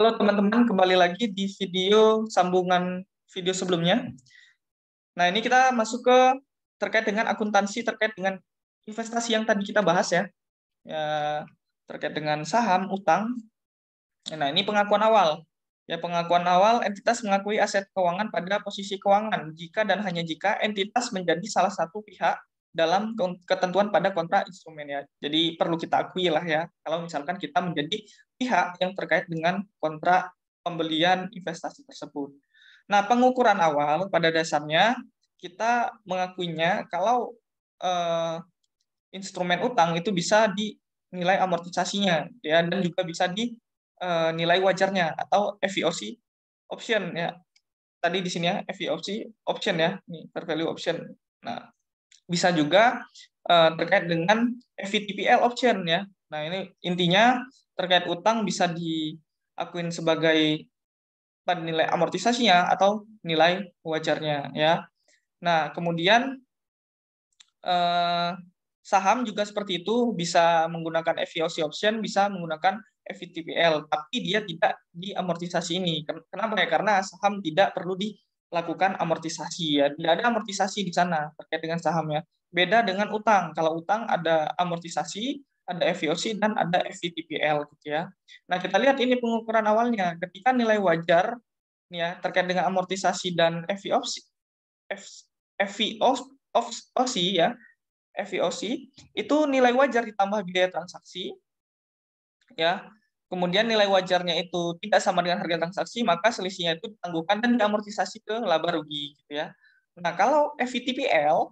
Halo teman-teman, kembali lagi di video sambungan video sebelumnya. Nah, ini kita masuk ke terkait dengan akuntansi, terkait dengan investasi yang tadi kita bahas ya. Ya, terkait dengan saham, utang. Nah, ini pengakuan awal. Ya, pengakuan awal entitas mengakui aset keuangan pada posisi keuangan jika dan hanya jika entitas menjadi salah satu pihak dalam ketentuan pada kontrak instrumen ya. Jadi perlu kita akui lah ya, kalau misalkan kita menjadi pihak yang terkait dengan kontrak pembelian investasi tersebut. Nah, pengukuran awal pada dasarnya kita mengakuinya kalau instrumen utang itu bisa dinilai amortisasinya ya, dan juga bisa dinilai wajarnya atau FVOC option ya. Tadi di sini ya FVOC option ya, ini fair value option. Nah, bisa juga terkait dengan FVTPL option ya. Nah, ini intinya terkait utang bisa diakuin sebagai nilai amortisasinya atau nilai wajarnya ya. Nah, kemudian saham juga seperti itu, bisa menggunakan FVOC option, bisa menggunakan FVTPL, tapi dia tidak diamortisasi ini. Kenapa ya? Karena saham tidak perlu dilakukan amortisasi ya. Tidak ada amortisasi di sana terkait dengan sahamnya. Beda dengan utang. Kalau utang ada amortisasi, ada FVOC dan ada FVTPL gitu ya. Nah, kita lihat ini pengukuran awalnya. Ketika nilai wajar ya terkait dengan amortisasi dan FVOC FVOC ya, FVOC itu nilai wajar ditambah biaya transaksi ya. Kemudian nilai wajarnya itu tidak sama dengan harga transaksi, maka selisihnya itu ditangguhkan dan diamortisasi ke laba rugi gitu ya. Nah, kalau FVTPL,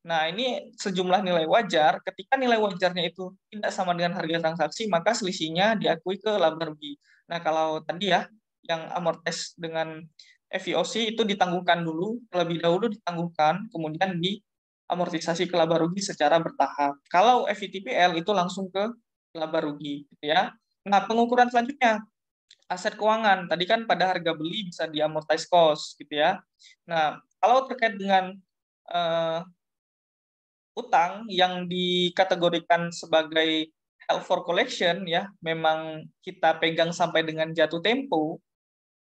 nah ini sejumlah nilai wajar, ketika nilai wajarnya itu tidak sama dengan harga transaksi, maka selisihnya diakui ke laba rugi. Nah, kalau tadi ya yang amortis dengan FVOC itu ditangguhkan dulu, terlebih dahulu ditangguhkan, kemudian diamortisasi ke laba rugi secara bertahap. Kalau FVTPL itu langsung ke laba rugi gitu ya. Nah, pengukuran selanjutnya aset keuangan. Tadi kan pada harga beli bisa diamortize cost gitu ya. Nah, kalau terkait dengan utang yang dikategorikan sebagai held for collection ya, memang kita pegang sampai dengan jatuh tempo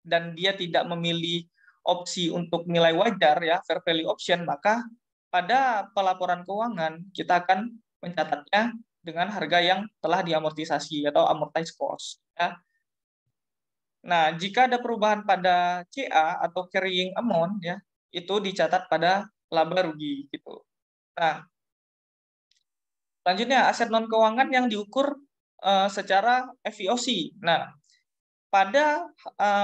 dan dia tidak memilih opsi untuk nilai wajar ya, fair value option, maka pada pelaporan keuangan kita akan mencatatnya dengan harga yang telah diamortisasi atau amortized cost ya. Nah, jika ada perubahan pada CA atau carrying amount ya, itu dicatat pada laba rugi gitu. Nah, selanjutnya aset non keuangan yang diukur secara FVOC. Nah, pada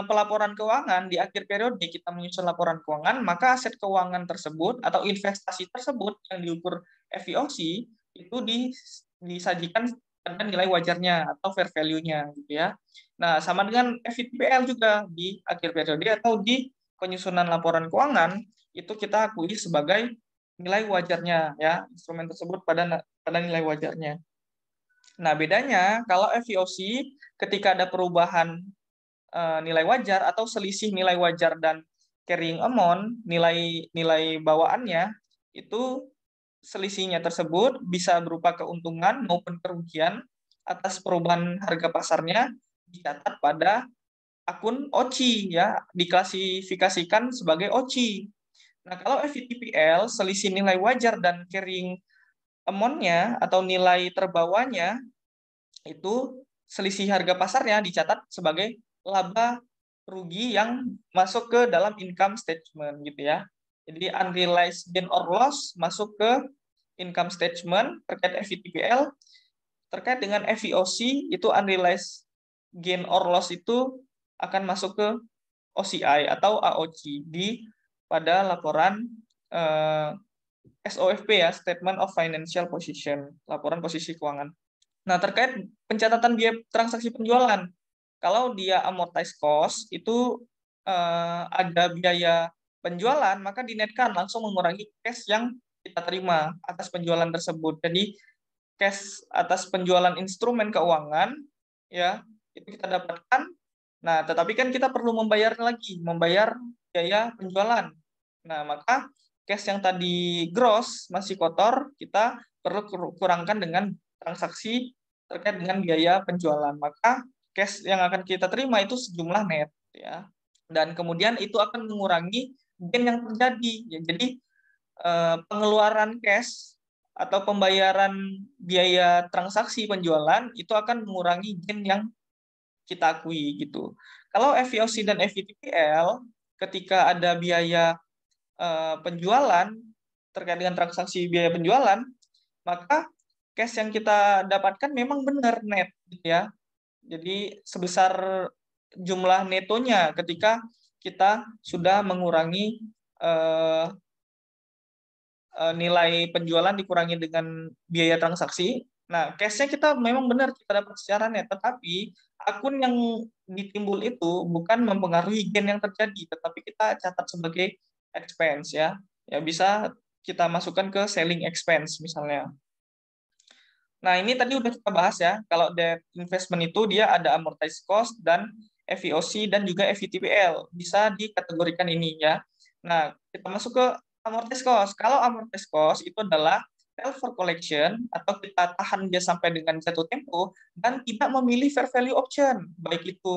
pelaporan keuangan di akhir periode kita menyusun laporan keuangan, maka aset keuangan tersebut atau investasi tersebut yang diukur FVOC itu disajikan pada nilai wajarnya atau fair value-nya gitu ya. Nah, sama dengan FVTPL juga di akhir periode atau di penyusunan laporan keuangan itu kita akui sebagai nilai wajarnya ya, instrumen tersebut pada nilai wajarnya. Nah, bedanya kalau FVOC ketika ada perubahan nilai wajar atau selisih nilai wajar dan carrying amount, nilai bawaannya itu selisihnya tersebut bisa berupa keuntungan maupun kerugian atas perubahan harga pasarnya dicatat pada akun OCI ya, diklasifikasikan sebagai OCI. Nah, kalau FVTPL selisih nilai wajar dan carrying amount-nya atau nilai terbawanya itu selisih harga pasarnya dicatat sebagai laba rugi yang masuk ke dalam income statement gitu ya. Jadi unrealized gain or loss masuk ke income statement terkait FVTPL. Terkait dengan FVOC itu unrealized gain or loss itu akan masuk ke OCI atau AOC pada laporan SOFP ya, Statement of Financial Position, laporan posisi keuangan. Nah, terkait pencatatan biaya transaksi penjualan, kalau dia amortized cost itu ada biaya penjualan, maka dinetkan langsung mengurangi cash yang kita terima atas penjualan tersebut. Jadi cash atas penjualan instrumen keuangan ya itu kita dapatkan. Nah, tetapi kan kita perlu membayar biaya penjualan. Nah, maka cash yang tadi gross masih kotor, kita perlu kurangkan dengan transaksi terkait dengan biaya penjualan. Maka cash yang akan kita terima itu sejumlah net, ya. Dan kemudian itu akan mengurangi gain yang terjadi. Ya, jadi pengeluaran cash atau pembayaran biaya transaksi penjualan itu akan mengurangi gain yang kita akui gitu. Kalau FVOC dan FVTPL, ketika ada biaya penjualan terkait dengan transaksi biaya penjualan, maka cash yang kita dapatkan memang benar net, gitu ya. Jadi sebesar jumlah netonya ketika kita sudah mengurangi nilai penjualan dikurangi dengan biaya transaksi. Nah, cash-nya kita memang benar kita dapat secara net, tetapi akun yang ditimbul itu bukan mempengaruhi gain yang terjadi, tetapi kita catat sebagai expense, ya. Ya bisa kita masukkan ke selling expense misalnya. Nah, ini tadi udah kita bahas ya. Kalau debt investment itu dia ada amortized cost dan FVOC dan juga FVTPL. Bisa dikategorikan ini ya. Nah, kita masuk ke amortized cost. Kalau amortized cost itu adalah held for collection atau kita tahan dia sampai dengan jatuh tempo dan tidak memilih fair value option, baik itu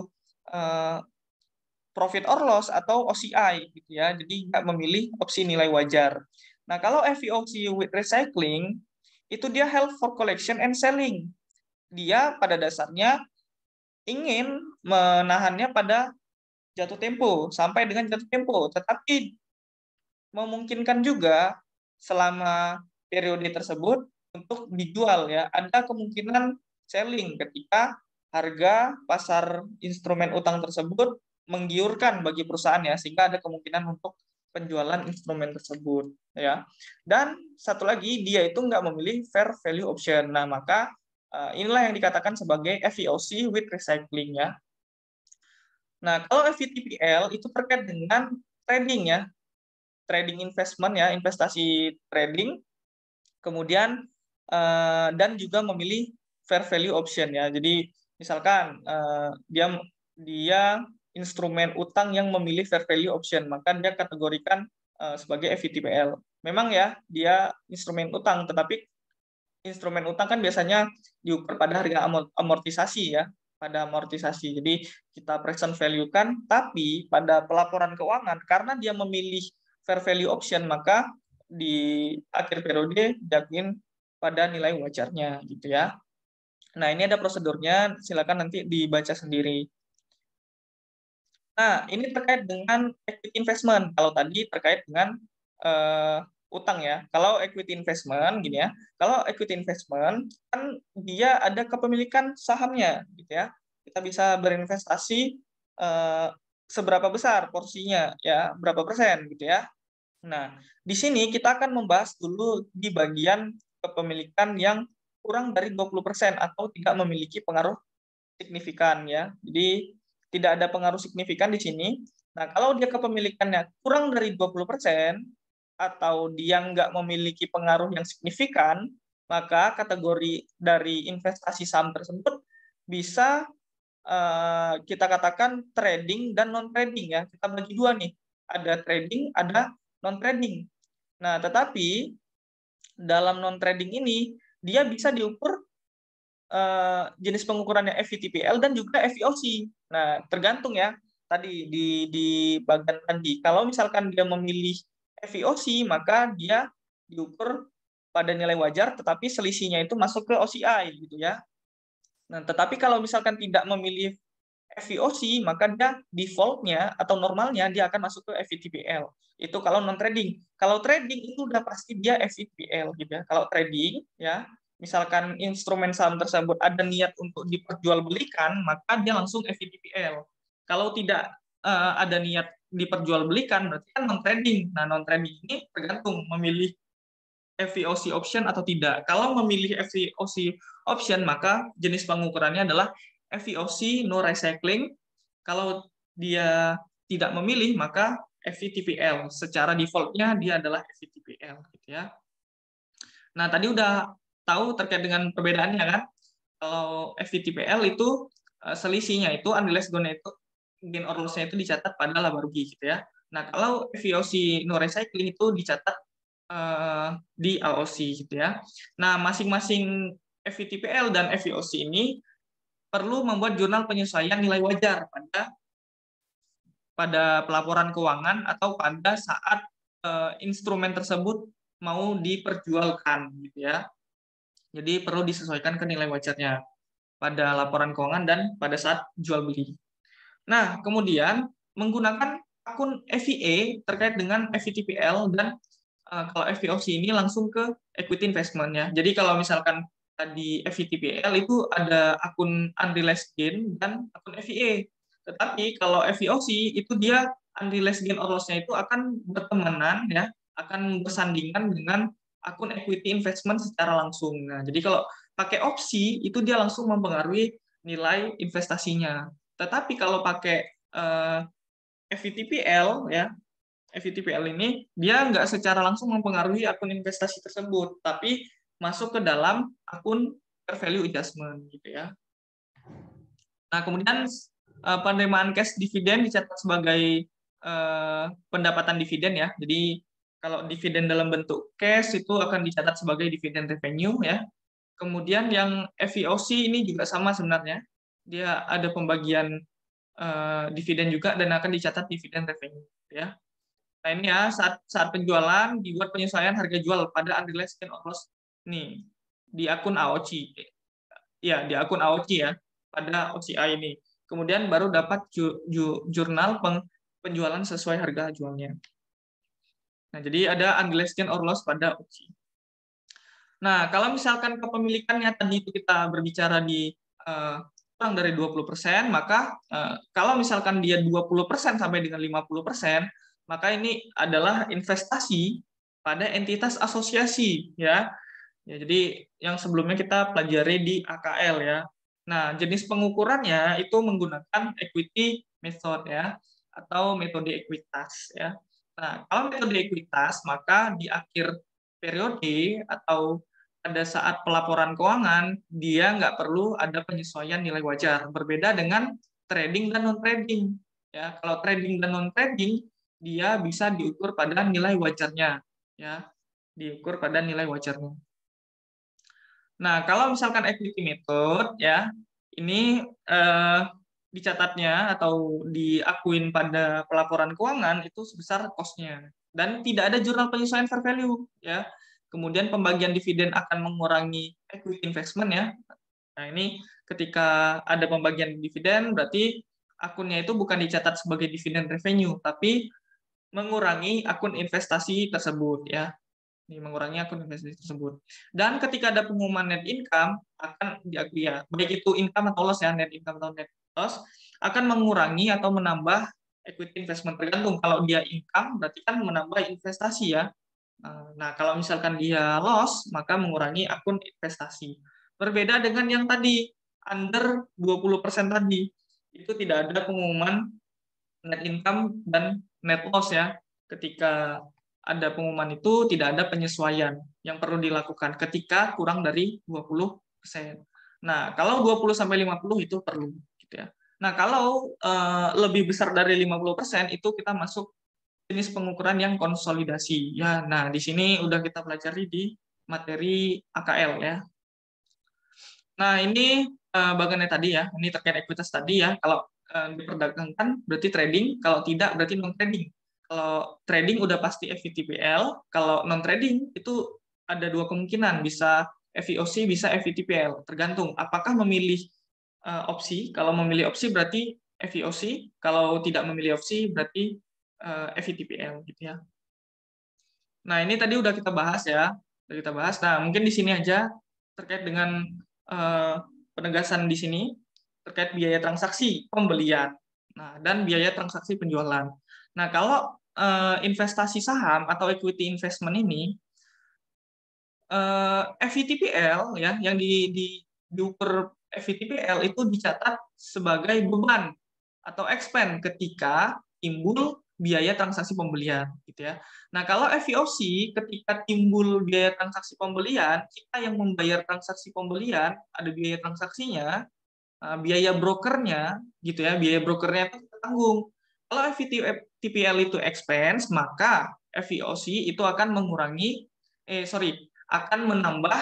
profit or loss atau OCI gitu ya. Jadi nggak memilih opsi nilai wajar. Nah, kalau FVOC with recycling itu dia held for collection and selling. Dia pada dasarnya ingin menahannya pada jatuh tempo sampai dengan jatuh tempo, tetapi memungkinkan juga selama periode tersebut untuk dijual ya. Ada kemungkinan selling ketika harga pasar instrumen utang tersebut menggiurkan bagi perusahaan ya, sehingga ada kemungkinan untuk penjualan instrumen tersebut ya. Dan satu lagi dia itu nggak memilih fair value option. Nah, maka inilah yang dikatakan sebagai FVOC with recycling ya. Nah, kalau FVTPL itu terkait dengan trading ya. Trading investment ya, investasi trading. Kemudian dan juga memilih fair value option ya. Jadi misalkan dia instrumen utang yang memilih fair value option, maka dia kategorikan sebagai FVTPL. Memang ya, dia instrumen utang, tetapi instrumen utang kan biasanya diukur pada harga amortisasi ya, pada amortisasi. Jadi kita present value kan, tapi pada pelaporan keuangan karena dia memilih fair value option, maka di akhir periode diakuin pada nilai wajarnya gitu ya. Nah, ini ada prosedurnya, silakan nanti dibaca sendiri. Nah, ini terkait dengan equity investment. Kalau tadi terkait dengan utang ya. Kalau equity investment gini ya. Kalau equity investment kan dia ada kepemilikan sahamnya gitu ya. Kita bisa berinvestasi seberapa besar porsinya ya, berapa persen gitu ya. Nah, di sini kita akan membahas dulu di bagian kepemilikan yang kurang dari 20% atau tidak memiliki pengaruh signifikan ya. Jadi tidak ada pengaruh signifikan di sini. Nah, kalau dia kepemilikannya kurang dari 20% atau dia nggak memiliki pengaruh yang signifikan, maka kategori dari investasi saham tersebut bisa kita katakan trading dan non-trading ya. Kita bagi dua nih, ada trading, ada non-trading. Nah, tetapi dalam non-trading ini dia bisa diukur jenis pengukurannya FVTPL dan juga FVOC. Nah, tergantung ya. Tadi di bagian tadi, kalau misalkan dia memilih FVOC, maka dia diukur pada nilai wajar, tetapi selisihnya itu masuk ke OCI gitu ya. Nah, tetapi kalau misalkan tidak memilih FVOC, maka dia default-nya atau normalnya dia akan masuk ke FVTPL. Itu kalau non trading. Kalau trading itu udah pasti dia FVTPL gitu ya. Kalau trading ya, misalkan instrumen saham tersebut ada niat untuk diperjualbelikan, maka dia langsung FVTPL. Kalau tidak ada niat diperjualbelikan, berarti kan non trading. Nah, non trading ini tergantung memilih FVOC option atau tidak. Kalau memilih FVOC option, maka jenis pengukurannya adalah FVOC no recycling. Kalau dia tidak memilih, maka FVTPL. Secara default-nya dia adalah FVTPL gitu ya. Nah, tadi udah tahu terkait dengan perbedaannya kan? Kalau FVTPL itu selisihnya itu unrealized gain or loss-nya itu dicatat pada laba rugi gitu ya. Nah, kalau FVOC no recycling itu dicatat di AOC gitu ya. Nah, masing-masing FVTPL dan FVOC ini perlu membuat jurnal penyesuaian nilai wajar pada pelaporan keuangan atau pada saat instrumen tersebut mau diperjualkan, gitu ya. Jadi perlu disesuaikan ke nilai wajarnya pada laporan keuangan dan pada saat jual beli. Nah, kemudian menggunakan akun FIA terkait dengan FVTPL dan kalau FVOC ini langsung ke equity investment ya. Jadi kalau misalkan di FVTPL itu ada akun unrealized gain dan akun FIA. Tetapi kalau FVOC itu dia unrealized gain or loss-nya itu akan bertemanan ya, akan bersandingan dengan akun equity investment secara langsung. Nah, jadi kalau pakai opsi itu dia langsung mempengaruhi nilai investasinya. Tetapi kalau pakai FVTPL ya, FVTPL ini dia nggak secara langsung mempengaruhi akun investasi tersebut, tapi masuk ke dalam akun fair value adjustment gitu ya. Nah, kemudian penerimaan cash dividen dicatat sebagai pendapatan dividen ya. Jadi kalau dividen dalam bentuk cash itu akan dicatat sebagai dividen revenue ya. Kemudian yang FVOC ini juga sama sebenarnya. Dia ada pembagian dividen juga dan akan dicatat dividen revenue ya. Nah, ini ya saat penjualan dibuat penyesuaian harga jual pada unrealized gain or loss nih di akun AOC. Ya, di akun AOC ya, pada OCI ini. Kemudian baru dapat jurnal penjualan sesuai harga jualnya. Nah, jadi ada unrealized gain or loss pada OCI. Nah, kalau misalkan kepemilikannya tadi itu kita berbicara di kurang dari 20%, maka kalau misalkan dia 20% sampai dengan 50%, maka ini adalah investasi pada entitas asosiasi ya. Ya, jadi yang sebelumnya kita pelajari di AKL ya. Nah, jenis pengukurannya itu menggunakan equity method ya atau metode ekuitas ya. Nah, kalau metode ekuitas maka di akhir periode atau pada saat pelaporan keuangan dia nggak perlu ada penyesuaian nilai wajar. Berbeda dengan trading dan non trading ya. Kalau trading dan non trading dia bisa diukur pada nilai wajarnya ya, diukur pada nilai wajarnya. Nah, kalau misalkan equity method ya, ini dicatatnya atau diakuin pada pelaporan keuangan itu sebesar cost-nya dan tidak ada jurnal penyesuaian fair value ya. Kemudian pembagian dividen akan mengurangi equity investment ya. Nah, ini ketika ada pembagian dividen berarti akunnya itu bukan dicatat sebagai dividen revenue tapi mengurangi akun investasi tersebut ya. Ini mengurangi akun investasi tersebut. Dan ketika ada pengumuman net income akan diakui ya, baik itu income atau loss ya, net income atau net loss akan mengurangi atau menambah equity investment tergantung. Kalau dia income berarti kan menambah investasi ya. Nah, kalau misalkan dia loss maka mengurangi akun investasi. Berbeda dengan yang tadi under 20% tadi. Itu tidak ada pengumuman net income dan net loss ya. Ketika ada pengumuman itu tidak ada penyesuaian yang perlu dilakukan ketika kurang dari 20%. Nah, kalau 20 sampai 50 itu perlu gitu ya. Nah, kalau lebih besar dari 50% itu kita masuk jenis pengukuran yang konsolidasi. Ya, nah di sini udah kita pelajari di materi AKL ya. Nah, ini bagiannya tadi ya. Ini terkait ekuitas tadi ya. Kalau diperdagangkan berarti trading, kalau tidak berarti non trading. Kalau trading udah pasti FVTPL, kalau non trading itu ada dua kemungkinan, bisa FVOC, bisa FVTPL, tergantung apakah memilih opsi. Kalau memilih opsi berarti FVOC, kalau tidak memilih opsi berarti FVTPL gitu ya. Nah, ini tadi udah kita bahas ya. Udah kita bahas. Nah, mungkin di sini aja terkait dengan penegasan di sini terkait biaya transaksi pembelian. Nah, dan biaya transaksi penjualan. Nah, kalau investasi saham atau equity investment ini FVTPL ya yang diukur FVTPL itu dicatat sebagai beban atau expense ketika timbul biaya transaksi pembelian gitu ya. Nah, kalau FVOC ketika timbul biaya transaksi pembelian, kita yang membayar transaksi pembelian, ada biaya transaksinya, biaya brokernya gitu ya, biaya brokernya itu kita tanggung. Kalau FVTPL itu expense, maka FVOC itu akan akan menambah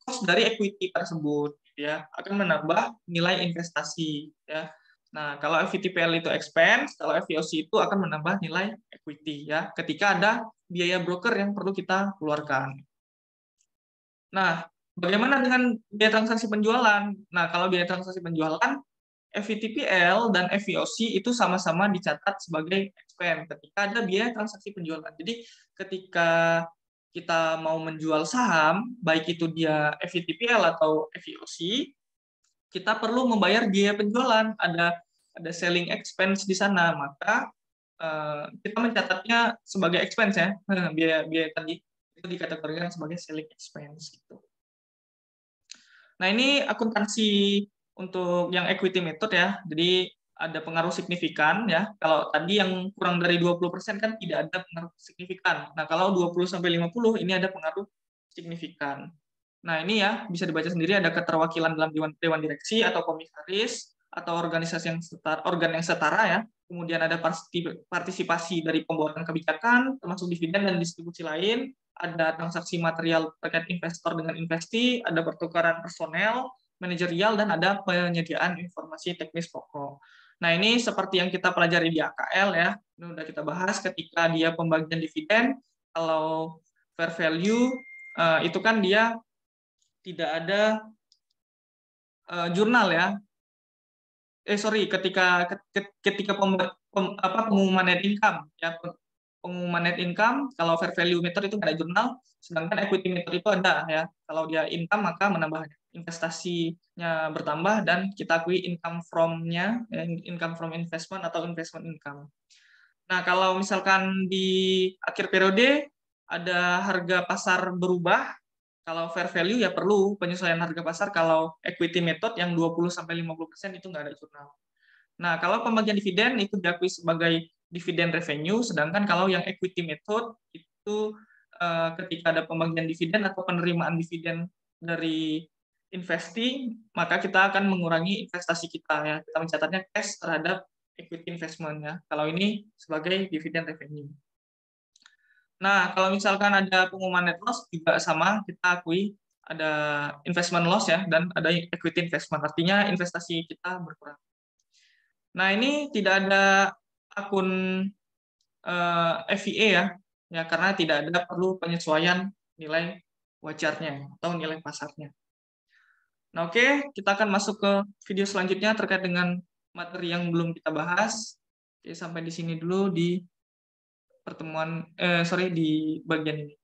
cost dari equity tersebut. ya, akan menambah nilai investasi, ya. Nah, kalau FVTPL itu expense, kalau FVOC itu akan menambah nilai equity, ya, ketika ada biaya broker yang perlu kita keluarkan. Nah, bagaimana dengan biaya transaksi penjualan? Nah, kalau biaya transaksi penjualan, FVTPL dan FVOC itu sama-sama dicatat sebagai expense ketika ada biaya transaksi penjualan. Jadi, ketika kita mau menjual saham, baik itu dia FVTPL atau FVOC, kita perlu membayar biaya penjualan. Ada selling expense di sana, maka kita mencatatnya sebagai expense, ya. Biaya tadi itu dikategorikan sebagai selling expense gitu. Nah, ini akuntansi untuk yang equity method, ya. Jadi ada pengaruh signifikan, ya. Kalau tadi yang kurang dari 20% kan tidak ada pengaruh signifikan. Nah, kalau 20 sampai 50 ini ada pengaruh signifikan. Nah, ini ya bisa dibaca sendiri, ada keterwakilan dalam dewan direksi atau komisaris atau organisasi yang setara, organ yang setara, ya. Kemudian ada partisipasi dari pembuatan kebijakan termasuk dividen dan distribusi lain, ada transaksi material terkait investor dengan investi, ada pertukaran personel, manajerial, dan ada penyediaan informasi teknis pokok. Nah, ini seperti yang kita pelajari di AKL, ya. Ini sudah kita bahas ketika dia pembagian dividen, kalau fair value itu kan dia tidak ada jurnal, ya. Ketika pengumuman net income, ya, pengumuman net income, kalau fair value method itu nggak ada jurnal, sedangkan equity method itu ada, ya. Kalau dia income maka menambah investasinya bertambah dan kita akui income from-nya, ya, income from investment atau investment income. Nah, kalau misalkan di akhir periode ada harga pasar berubah, kalau fair value ya perlu penyesuaian harga pasar, kalau equity method yang 20-50% itu nggak ada jurnal. Nah, kalau pembagian dividen itu diakui sebagai dividen revenue, sedangkan kalau yang equity method itu ketika ada pembagian dividen atau penerimaan dividen dari investi, maka kita akan mengurangi investasi kita, ya. Kita mencatatnya cash terhadap equity investment, ya. Kalau ini sebagai dividen revenue. Nah, kalau misalkan ada pengumuman net loss juga sama, kita akui ada investment loss, ya, dan ada equity investment, artinya investasi kita berkurang. Nah, ini tidak ada akun FVA, ya, karena tidak ada perlu penyesuaian nilai wajarnya atau nilai pasarnya. Nah, oke, kita akan masuk ke video selanjutnya terkait dengan materi yang belum kita bahas. Oke, sampai di sini dulu di di bagian ini.